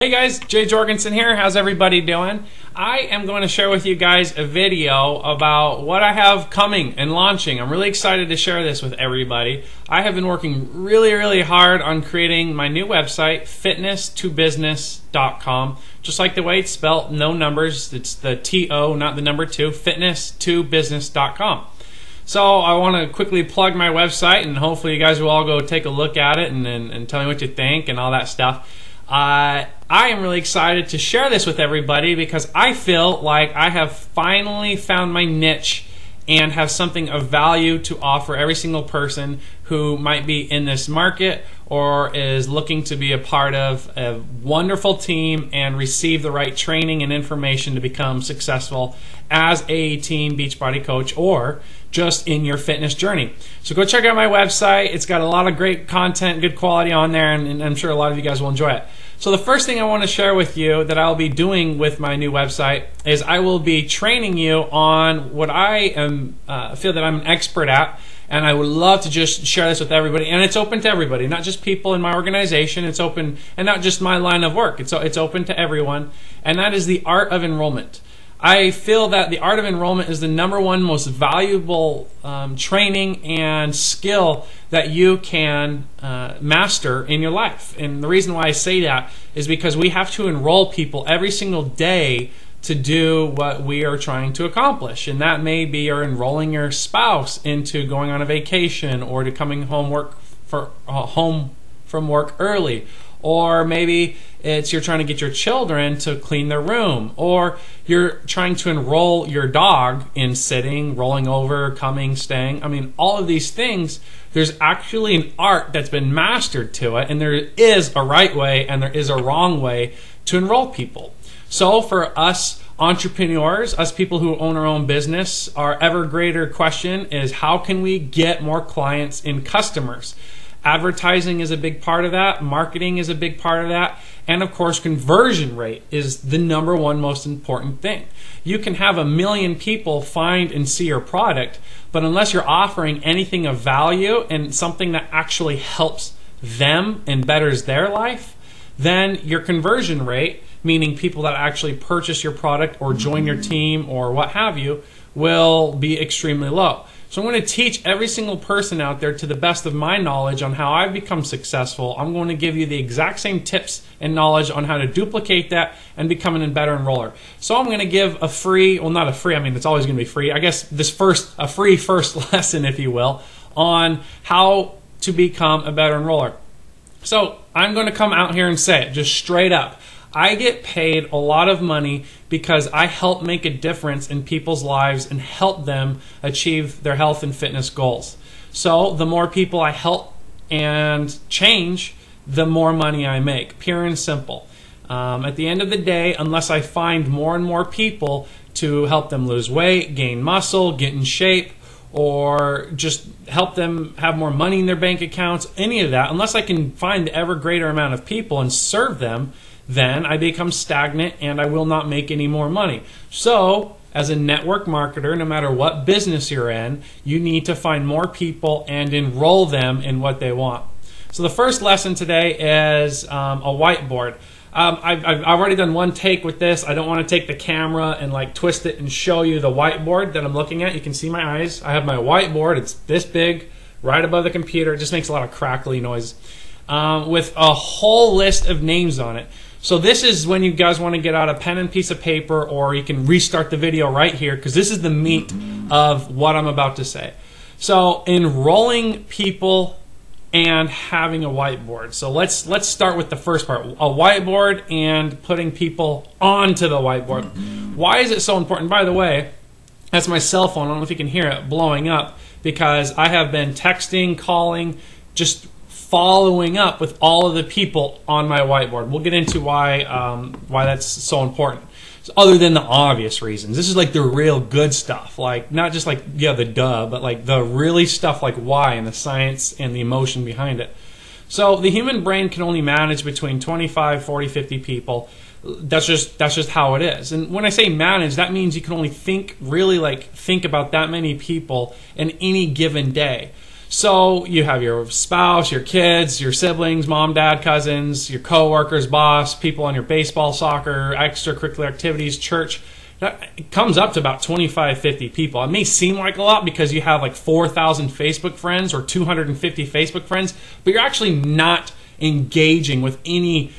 Hey guys, Jay Jorgensen here. How's everybody doing? I am going to share with you guys a video about what I have coming and launching. I'm really excited to share this with everybody. I have been working really hard on creating my new website, fitness2business.com. Just like the way it's spelled, no numbers. It's the T-O, not the number 2, fitness2business.com. So I want to quickly plug my website, and hopefully you guys will all go take a look at it and tell me what you think and all that stuff. I am really excited to share this with everybody because I feel like I have finally found my niche and have something of value to offer every single person who might be in this market or is looking to be a part of a wonderful team and receive the right training and information to become successful as a team Beachbody coach or just in your fitness journey. So go check out my website. It's got a lot of great content, good quality on there, and I'm sure a lot of you guys will enjoy it. So the first thing I want to share with you that I'll be doing with my new website is I will be training you on what I am feel that I'm an expert at, and I would love to just share this with everybody. And it's open to everybody, not just people in my organization. It's open, and not just my line of work. It's open to everyone, and that is the art of enrollment. I feel that the art of enrollment is the #1 most valuable training and skill that you can master in your life. And the reason why I say that is because we have to enroll people every single day to do what we are trying to accomplish. And that may be you're enrolling your spouse into going on a vacation or to coming home from work early. Or maybe it's you're trying to get your children to clean their room, or you're trying to enroll your dog in sitting, rolling over, coming, staying. I mean, all of these things, there's actually an art that's been mastered to it, and there is a right way and there is a wrong way to enroll people. So for us entrepreneurs, us people who own our own business, our ever greater question is how can we get more clients and customers? Advertising is a big part of that. Marketing is a big part of that. And of course, conversion rate is the #1 most important thing. You can have 1 million people find and see your product, but unless you're offering anything of value and something that actually helps them and betters their life, then your conversion rate, meaning people that actually purchase your product or join your team or what have you, will be extremely low. So I'm going to teach every single person out there to the best of my knowledge on how I've become successful. I'm going to give you the exact same tips and knowledge on how to duplicate that and become a better enroller. So I'm going to give a free, well not a free, I mean it's always going to be free, I guess a free first lesson, if you will, on how to become a better enroller. So I'm going to come out here and say it just straight up. I get paid a lot of money because I help make a difference in people's lives and help them achieve their health and fitness goals. So the more people I help and change, the more money I make, pure and simple. At the end of the day, unless I find more and more people to help them lose weight, gain muscle, get in shape, or just help them have more money in their bank accounts, any of that, unless I can find the ever greater amount of people and serve them, then I become stagnant and I will not make any more money. So as a network marketer, no matter what business you're in, you need to find more people and enroll them in what they want. So the first lesson today is a whiteboard. I've already done one take with this. I don't want to take the camera and like twist it and show you the whiteboard that I'm looking at. You can see my eyes. I have my whiteboard. It's this big, right above the computer. It just makes a lot of crackly noise with a whole list of names on it. So this is when you guys want to get out a pen and piece of paper, or you can restart the video right here because this is the meat of what I'm about to say. So enrolling people and having a whiteboard. So let's start with the first part, a whiteboard and putting people onto the whiteboard. Why is it so important? By the way, that's my cell phone. I don't know if you can hear it blowing up because I have been texting, calling, just following up with all of the people on my whiteboard. We'll get into why that's so important. So other than the obvious reasons, this is like the real good stuff. Like not just like yeah the duh, but like the really stuff like why and the science and the emotion behind it. So the human brain can only manage between 25, 40, 50 people. That's just how it is. And when I say manage, that means you can only think about that many people in any given day. So you have your spouse, your kids, your siblings, mom, dad, cousins, your coworkers, boss, people on your baseball, soccer, extracurricular activities, church. It comes up to about 25, 50 people. It may seem like a lot because you have like 4,000 Facebook friends or 250 Facebook friends, but you're actually not engaging with any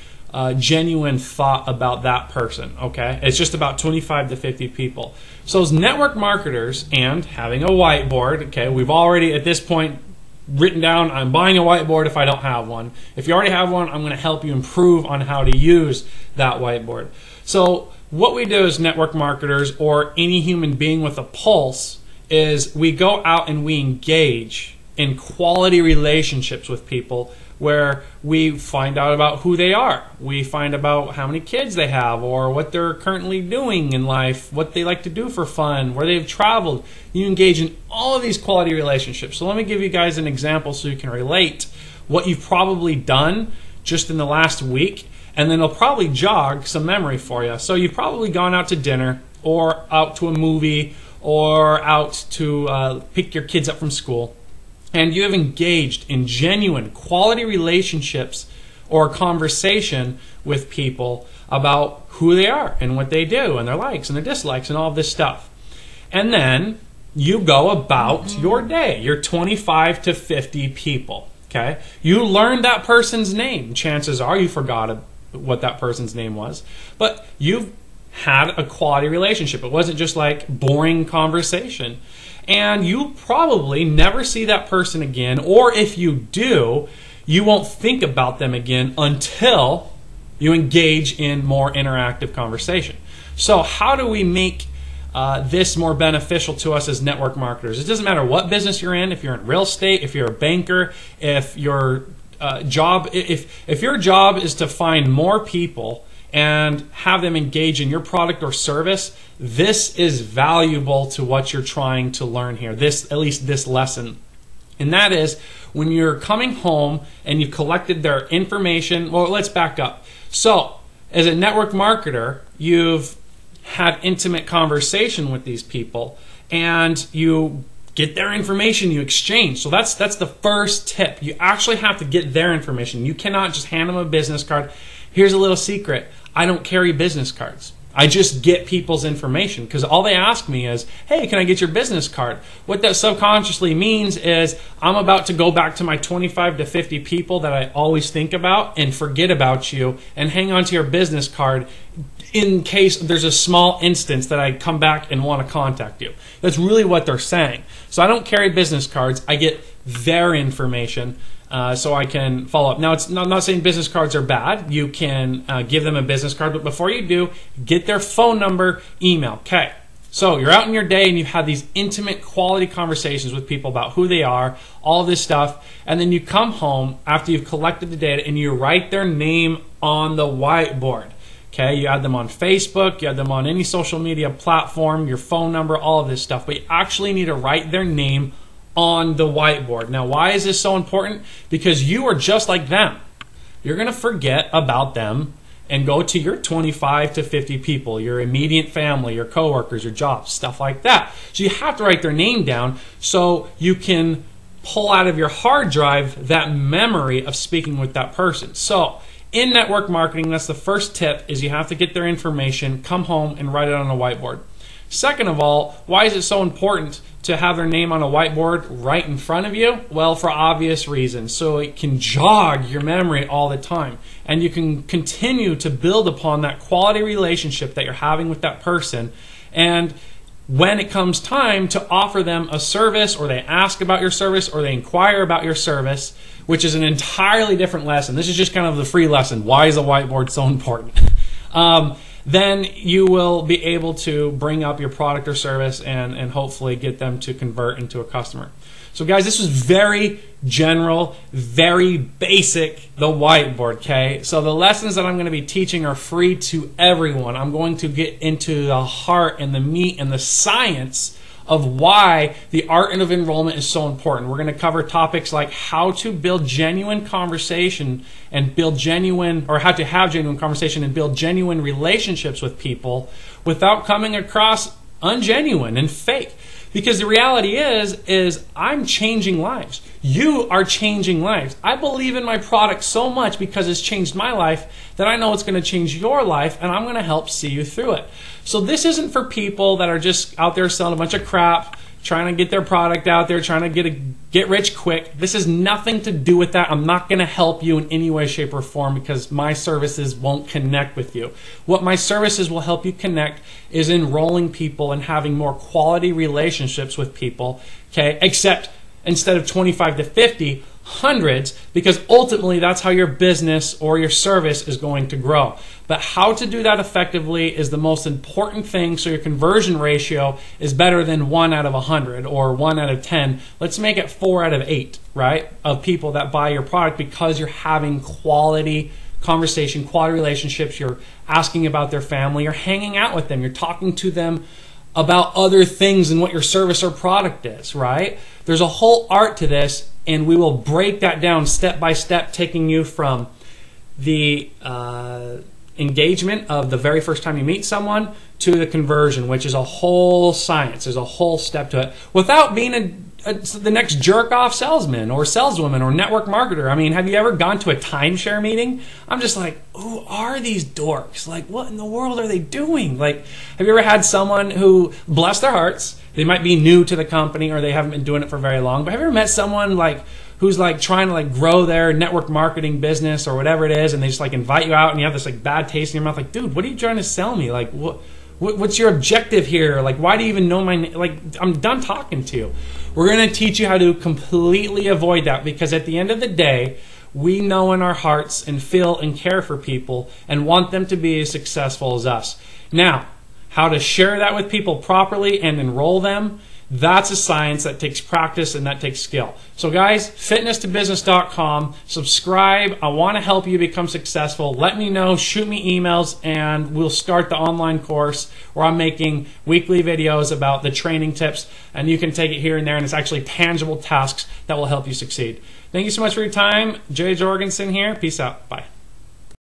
genuine thought about that person, okay? It's just about 25 to 50 people. So as network marketers and having a whiteboard, okay, we've already at this point written down, I'm buying a whiteboard if I don't have one. If you already have one, I'm going to help you improve on how to use that whiteboard. So what we do as network marketers or any human being with a pulse is we go out and we engage in quality relationships with people where we find out about who they are. We find about how many kids they have or what they're currently doing in life, what they like to do for fun, where they've traveled. You engage in all of these quality relationships. So let me give you guys an example so you can relate what you've probably done just in the last week, and then it'll probably jog some memory for you. So you've probably gone out to dinner or out to a movie or out to pick your kids up from school, and you have engaged in genuine quality relationships or conversation with people about who they are and what they do and their likes and their dislikes and all this stuff. And then you go about your day, your 25 to 50 people, okay? You learned that person's name. Chances are you forgot what that person's name was, but you've had a quality relationship. It wasn't just like boring conversation. And you probably never see that person again, or if you do, you won't think about them again until you engage in more interactive conversation. So how do we make this more beneficial to us as network marketers? It doesn't matter what business you're in, if you're in real estate, if you're a banker, if your job is to find more people and have them engage in your product or service, this is valuable to what you're trying to learn here, at least this lesson. And that is when you're coming home and you've collected their information. Well, let's back up. So as a network marketer, you've had intimate conversation with these people and you get their information, you exchange. So that's the first tip. You actually have to get their information. You cannot just hand them a business card. Here's a little secret. I don't carry business cards. I just get people's information because all they ask me is, hey, can I get your business card? What that subconsciously means is I'm about to go back to my 25 to 50 people that I always think about and forget about you and hang on to your business card in case there's a small instance that I come back and want to contact you. That's really what they're saying. So I don't carry business cards. I get their information. So I can follow up. Now, I'm not saying business cards are bad. You can give them a business card, but before you do, get their phone number, email. Okay. So you're out in your day and you've had these intimate quality conversations with people about who they are, all this stuff, and then you come home after you've collected the data and you write their name on the whiteboard. Okay, you add them on Facebook, you add them on any social media platform, your phone number, all of this stuff, but you actually need to write their name on the whiteboard. Now, why is this so important? Because you are just like them. You're going to forget about them and go to your 25 to 50 people, your immediate family, your coworkers, your jobs, stuff like that. So you have to write their name down so you can pull out of your hard drive that memory of speaking with that person. So in network marketing, that's the first tip, is you have to get their information, come home and write it on a whiteboard. Second of all, why is it so important to have their name on a whiteboard right in front of you? Well, for obvious reasons. So it can jog your memory all the time. And you can continue to build upon that quality relationship that you're having with that person. And when it comes time to offer them a service, or they ask about your service, or they inquire about your service, which is an entirely different lesson. This is just kind of the free lesson. Why is a whiteboard so important? Then you will be able to bring up your product or service and hopefully get them to convert into a customer. So guys, this was very general, very basic, the whiteboard, okay? So the lessons that I'm going to be teaching are free to everyone. I'm going to get into the heart and the meat and the science of why the art of enrollment is so important. We're going to cover topics like how to build genuine conversation and build genuine, or how to have genuine conversation and build genuine relationships with people without coming across ungenuine and fake. Because the reality is I'm changing lives. You are changing lives. I believe in my product so much because it's changed my life that I know it's going to change your life, and I'm going to help see you through it. So this isn't for people that are just out there selling a bunch of crap, trying to get their product out there, trying to get rich quick. This has nothing to do with that. I'm not going to help you in any way, shape, or form because my services won't connect with you. What my services will help you connect is enrolling people and having more quality relationships with people, okay? Except instead of 25 to 50, hundreds, because ultimately that's how your business or your service is going to grow. But how to do that effectively is the most important thing, so your conversion ratio is better than 1 out of 100 or 1 out of 10. Let's make it 4 out of 8, right, of people that buy your product because you're having quality conversation, quality relationships, you're asking about their family, you're hanging out with them, you're talking to them about other things than what your service or product is, right? There's a whole art to this, and we will break that down step by step, taking you from the engagement of the very first time you meet someone to the conversion, which is a whole science. There's a whole step to it without being the next jerk-off salesman or saleswoman or network marketer. I mean, have you ever gone to a timeshare meeting? I'm just like, who are these dorks? Like, what in the world are they doing? Like, have you ever had someone who, bless their hearts, they might be new to the company or they haven't been doing it for very long, but have you ever met someone like who's like trying to like grow their network marketing business or whatever it is, and they just like invite you out and you have this like bad taste in your mouth, like, dude, what are you trying to sell me? Like, what's your objective here? Like, why do you even know my name? Like, I'm done talking to you. We're going to teach you how to completely avoid that, because at the end of the day, we know in our hearts and feel and care for people and want them to be as successful as us. Now, how to share that with people properly and enroll them, that's a science that takes practice and that takes skill. So guys, fitnesstobusiness.com, subscribe. I want to help you become successful. Let me know, shoot me emails, and we'll start the online course where I'm making weekly videos about the training tips, and you can take it here and there, and it's actually tangible tasks that will help you succeed. Thank you so much for your time. Jay Jorgensen here. Peace out. Bye.